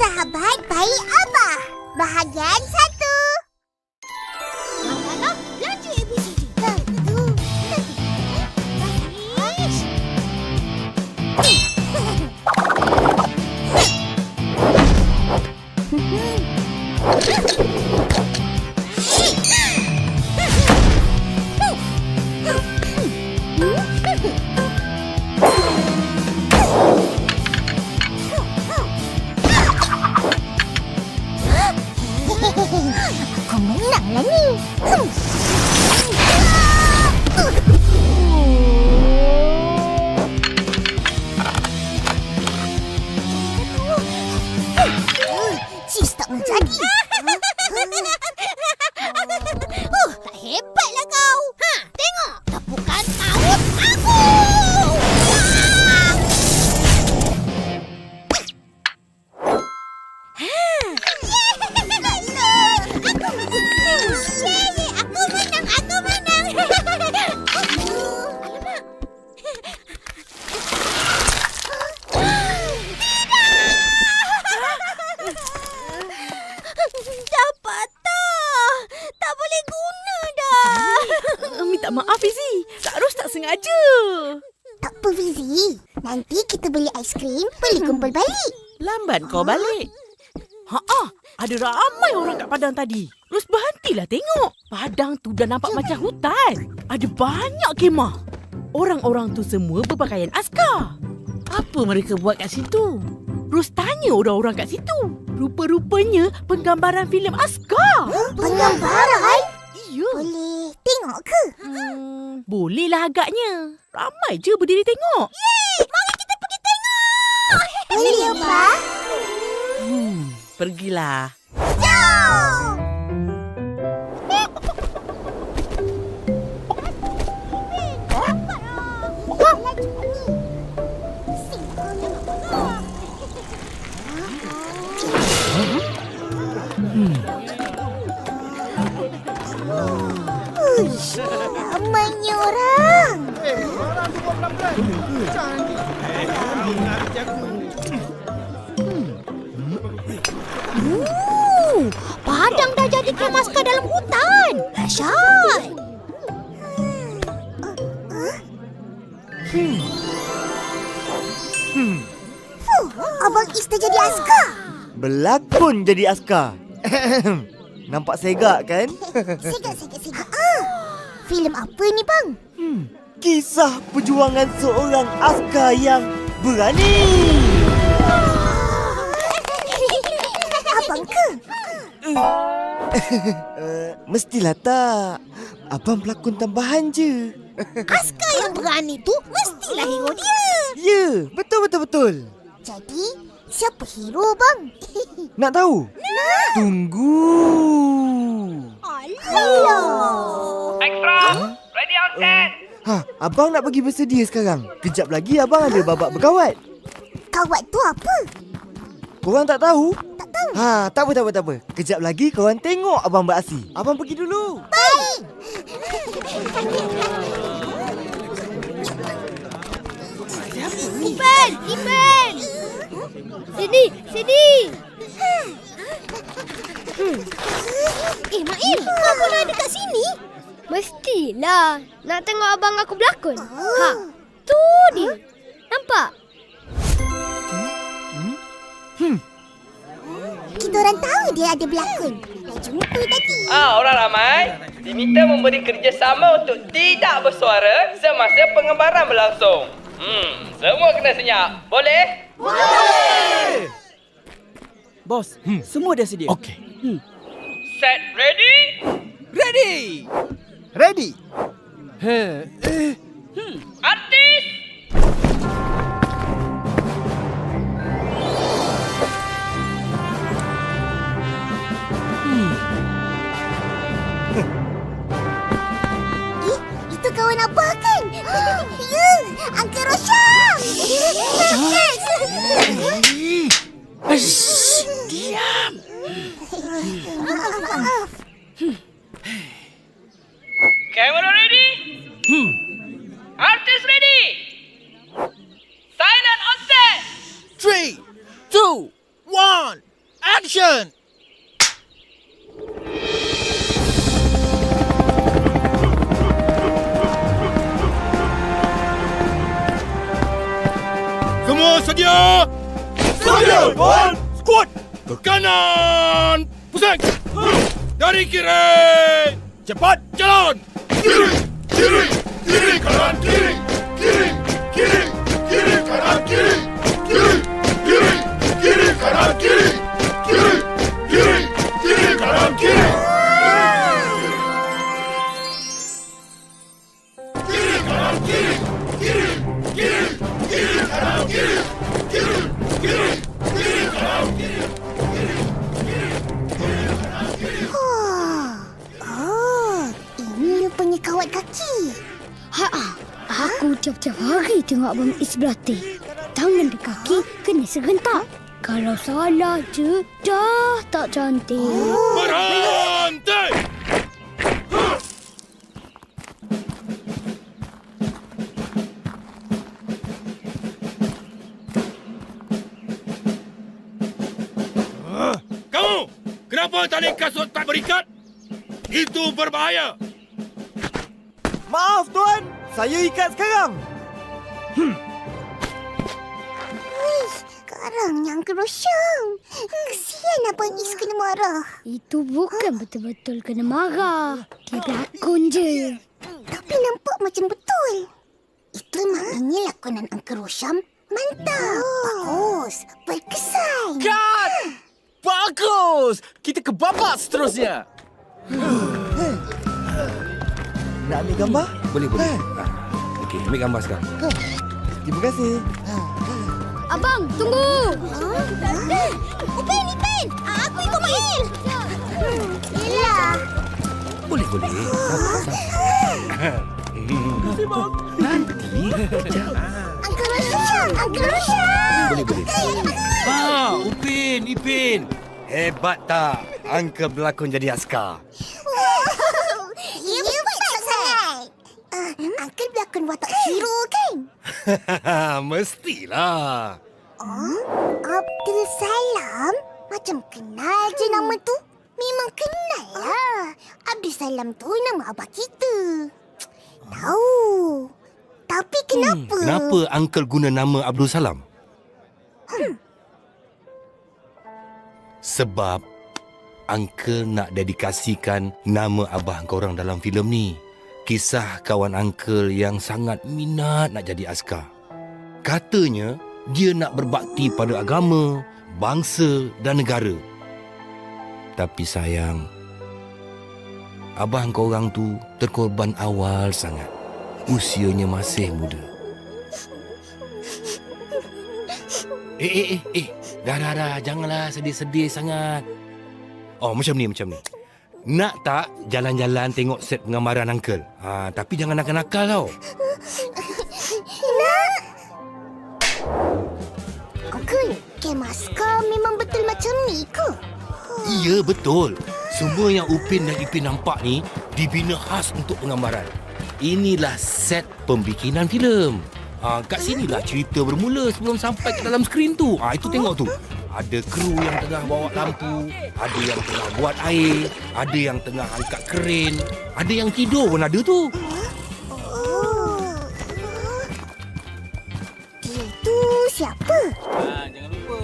Sahabat baik Abah, bahagian 1. Mana belanja ABCD? Satu. Aku menanglah ni. Sis tak menjadi. Tak hebatlah kau. Tengok. Tepukan maut aku. Minta maaf, Fizi. Terus tak sengaja. Tak apa, Fizi. Nanti kita beli aiskrim, boleh kumpul balik. Lambat kau balik. Ada ramai orang kat padang tadi. Terus berhentilah tengok. Padang tu dah nampak macam hutan. Ada banyak kemah. Orang-orang tu semua berpakaian askar. Apa mereka buat kat situ? Terus tanya orang-orang kat situ. Rupa-rupanya penggambaran filem askar. Penggambaran? Ya. Boleh tengok ke? Bolehlah agaknya. Ramai je berdiri tengok. Yeay! Mari kita pergi tengok! Boleh, Abah? Pergilah. Jom! Uish, ramainya orang. Orang tu buat pelan-pelan. Cantik. Ingat aku. Padang dah jadi kamp askar dalam hutan. Dahsyat. Abang Is dah jadi askar. Berlakon jadi askar. Nampak segak kan? Segak. Filem apa ni, bang? Kisah perjuangan seorang askar yang berani. Abang ke? Mestilah tak. Abang pelakon tambahan je. Askar yang berani tu mestilah hero dia. Ya, betul. Jadi, siapa hero, bang? Nak tahu? Nak. Tunggu. Alah. Extra, ready on set. Abang nak pergi bersedia sekarang. Kejap lagi abang ada babak berkawat. Kawat tu apa? Korang tak tahu? Tak tahu. Tak apa. Kejap lagi korang tengok abang beraksi. Abang pergi dulu. Baik. Ipan! Sini! Mail, kau pun ada kat sini? Mestilah. Nak tengok abang aku berlakon. Tu dia. Nampak? Kita orang tahu dia ada berlakon. Dah jumpa tadi. Orang ramai diminta memberi kerjasama untuk tidak bersuara semasa penggambaran berlangsung. Semua kena senyap. Boleh? Bos, semua dah sedia. Okey. Set ready? Ready? Artis! Itu kawan abah kan? Ya, Uncle Rosyam. Diam. Camera ready? Artist ready? Silent on set! 3, 2, 1. Action! Semua sedia? Sedia, Tuan! Squad! Ke kanan! Pusing! Dari kiri! Cepat jalan! Kiri! Kiri! Kiri kanan! Kiri! Kiri! Kiri! Kiri kanan! Kiri! Kiri! Kiri! Kiri kanan! Kiri! Kiri! Kiri! Kiri kanan! Kiri! Kiri kanan! Kiri! Kiri! Kiri! Kiri kanan! Kiri! Kiri! Kiri! Kiri kanan! Kiri! Oh, ini rupanya kawat kaki. Aku tiap-tiap hari tengok Abang Is berlatih. Tangan dan kaki kena serentak. Kalau salah je, dah tak cantik. Berhenti! Kamu, kenapa tali kasut tak berikat? Itu berbahaya. Maaf, Tuan. Saya ikat sekarang. Sekarang yang kerosong. Kesian Abang Is kena marah. Itu bukan betul-betul kena marah. Dia berlakon je. Tapi nampak macam betul. Itu maknanya lakonan Uncle Rosham mantap. Bagus. Berkesan. Cut! Bagus! Kita ke babak seterusnya. Nak ambil gambar? Boleh. Okey, ambil gambar sekarang. Terima kasih. Abang, tunggu! Ipin! Aku ikut Mail. Yelah. Boleh. Nanti. Uncle Rosham. Boleh. Ipin. Hebat tak? Uncle berlakon jadi askar. Ya, betul sangat. Uncle berlakon watak hero kan? Mestilah. Abdul Salam? Macam kenal je nama tu. Memang kenal lah. Abdul Salam tu nama abah kita. Tahu. Tapi kenapa? Kenapa Uncle guna nama Abdul Salam? Sebab Uncle nak dedikasikan nama abah korang dalam filem ni. Kisah kawan Uncle yang sangat minat nak jadi askar. Katanya dia nak berbakti pada agama, bangsa dan negara. Tapi sayang, abah korang tu terkorban awal sangat. Usianya masih muda. Dah. Janganlah sedih-sedih sangat. Oh, macam ni. Nak tak jalan-jalan tengok set penggambaran Uncle? Tapi jangan nakal-nakal tau. Uncle, kem askar memang betul macam ni ke? Ya, betul. Semua yang Upin dan Ipin nampak ni dibina khas untuk penggambaran. Inilah set pembikinan filem. Kat sinilah cerita bermula sebelum sampai ke dalam skrin tu. Itu tengok tu. Ada kru yang tengah bawa lampu, ada yang tengah buat air, ada yang tengah angkat kren, ada yang tidur pun ada tu. Dia tu siapa? Jangan lupa.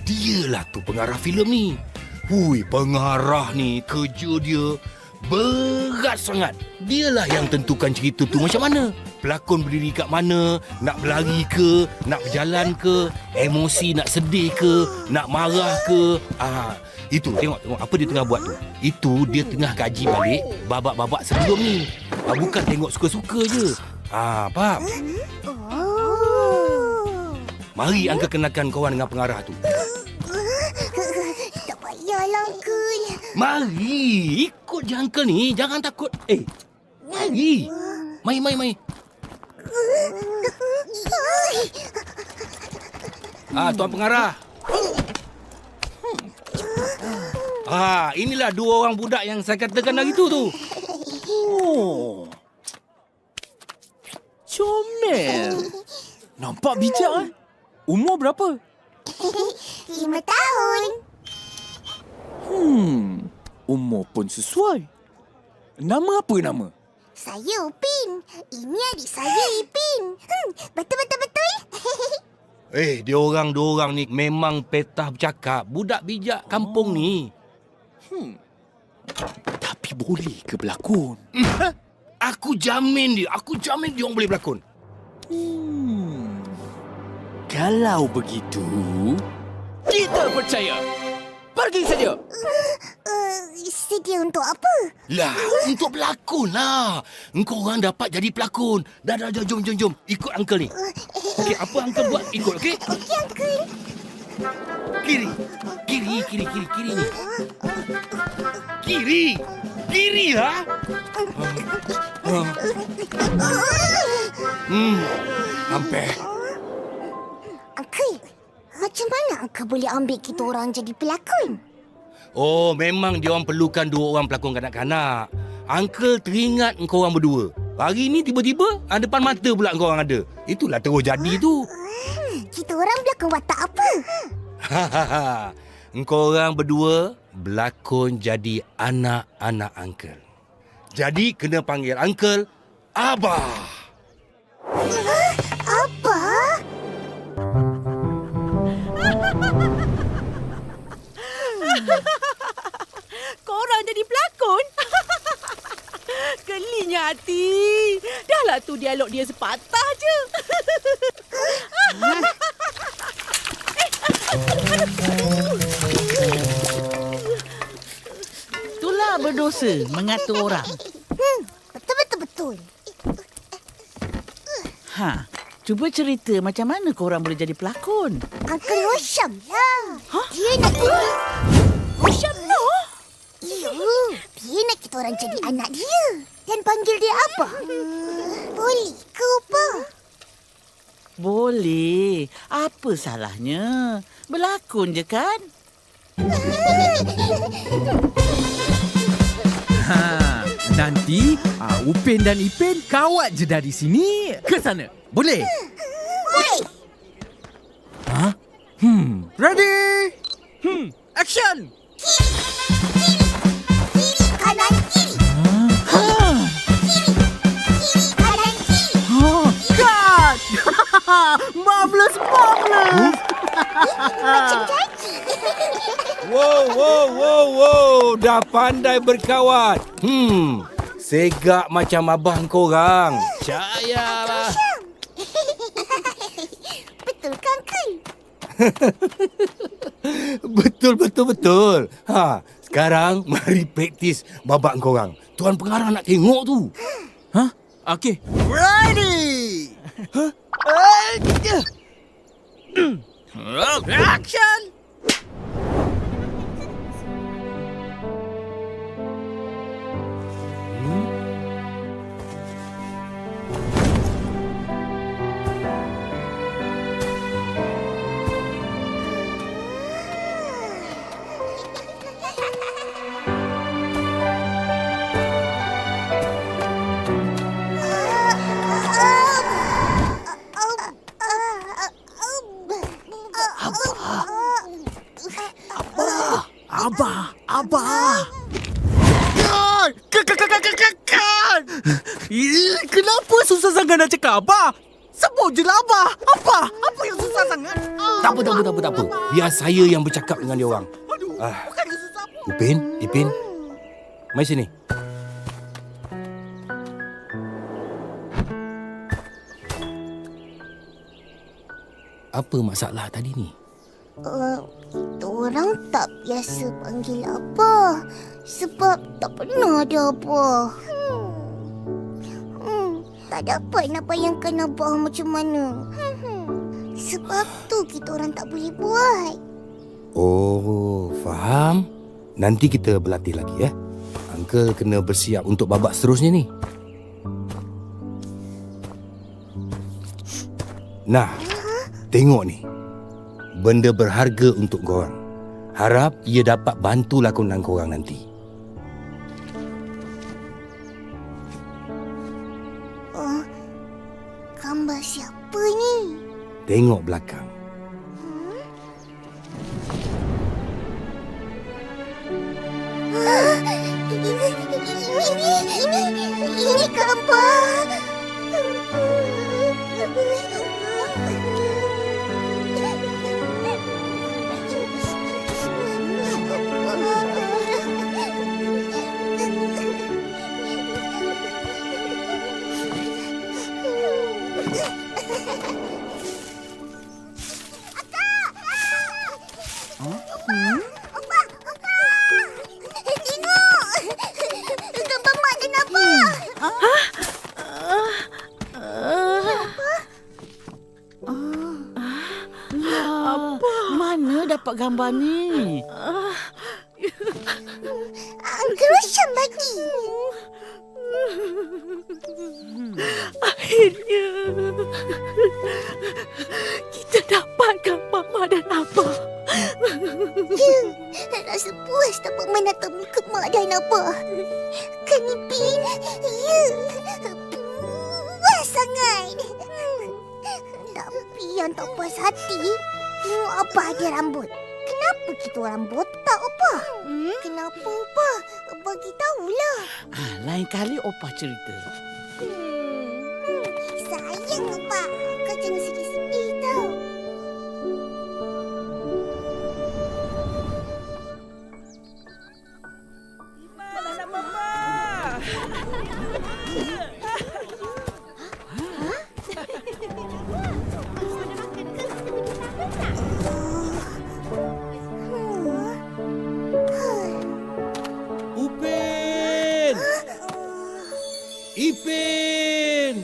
Dialah tu pengarah filem ni. Hui, pengarah ni kerja dia berat sangat. Dialah yang tentukan cerita tu macam mana. Pelakon berdiri kat mana, nak berlari ke, nak berjalan ke, emosi nak sedih ke, nak marah ke. Itu tengok apa dia tengah buat tu. Itu dia tengah kaji balik babak-babak sebelum ni. Bukan tengok suka-suka je. Faham? Mari Uncle kenalkan kawan dengan pengarah tu. Tak payahlah, Uncle. Mari, ikut je Uncle ni. Jangan takut. Mari. Mai. Tuan pengarah. Inilah dua orang budak yang saya katakan hari tu. Oh. Comel. Nampak bijak. Umur berapa? 5 tahun. Umur pun sesuai. Nama apa nama? Saya Upin. Ini adik saya Ipin. Betul-betul-betul. Dua orang ni memang petah bercakap. Budak bijak kampung ni. Tapi boleh ke berlakon? Aku jamin dia orang boleh berlakon. Kalau begitu, kita percaya. Pergi saja. Sedia untuk apa? Lah, untuk berlakon lah. Engkau orang dapat jadi pelakon. Dah, jom. Ikut uncle ni. Okey, apa uncle buat, ikut, okey? Okey, Uncle. Kiri ni. Kiri lah. Hampir. Uncle, macam mana Uncle boleh ambil kita orang jadi pelakon? Oh, memang dia orang perlukan 2 orang pelakon kanak-kanak. Uncle teringat engkau orang berdua. Hari ni tiba-tiba depan mata pula engkau orang ada. Itulah terus jadi tu. Kita orang berlakon watak apa? Engkau orang berdua berlakon jadi anak-anak uncle. Jadi kena panggil uncle Abah. Apa? Korang jadi pelakon? Gelinya hati. Dahlah tu dialog dia sepatah je. Itulah berdosa mengatur orang. Betul. Cuba cerita macam mana korang boleh jadi pelakon. Uncle Rosham lah. Dia nak kita... Rosham no? Ya, dia nak kita orang jadi anak dia. Dan panggil dia Abah. Boleh ke, Abah? Boleh. Apa salahnya? Berlakon je kan? Nanti Upin dan Ipin kawat je dari sini ke sana. Boleh? Boleh. Ready? Action! Kiri, kanan, kiri. Kiri, kanan, kiri. Cut! Marvelous! Macam janji. Wow. Dah pandai berkawat. Segak macam abah korang. Percayalah. Betul ke, Uncle? Betul. Sekarang mari praktis babak korang. Tuan pengarah nak tengok tu. Okay. Ready! Action! Abah! Kenapa susah sangat nak cakap Abah? Sebut je lah Abah. Apa yang susah sangat? Tak apa. Biar saya yang bercakap dengan dia orang. Bukannya susah pun. Ipin. Mari sini. Apa masalah tadi ni? Kita orang tak biasa panggil Abah. Sebab tak pernah ada Abah. Tak dapat nak bayangkan Abah macam mana. Sebab tu kita orang tak boleh buat. Oh, faham. Nanti kita berlatih lagi ya. Uncle kena bersiap untuk babak seterusnya ni. Nah, tengok ni. Benda berharga untuk korang. Harap ia dapat bantu lakonan korang nanti. Gambar siapa ni? Tengok belakang. Opa! Tengok! Gambar mak dan abah. Mana dapat gambar ni? Uncle Rosham bagi. Akhirnya kita dapat gambar mak dan abah. Ya, rasa puas dapat menatap muka mak dan abah. Kan Ipin? Ya, puas sangat. Tapi yang tak puas hati, tengok abah ada rambut. Kenapa kita orang botak, Opah? Kenapa, Opah? Bagi tahulah. Lain kali Opah cerita. Sayang, Opah. Kau jangan sedih-sedih tau. Upin! Ipin!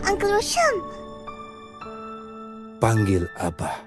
Uncle Rosham. Panggil Abah.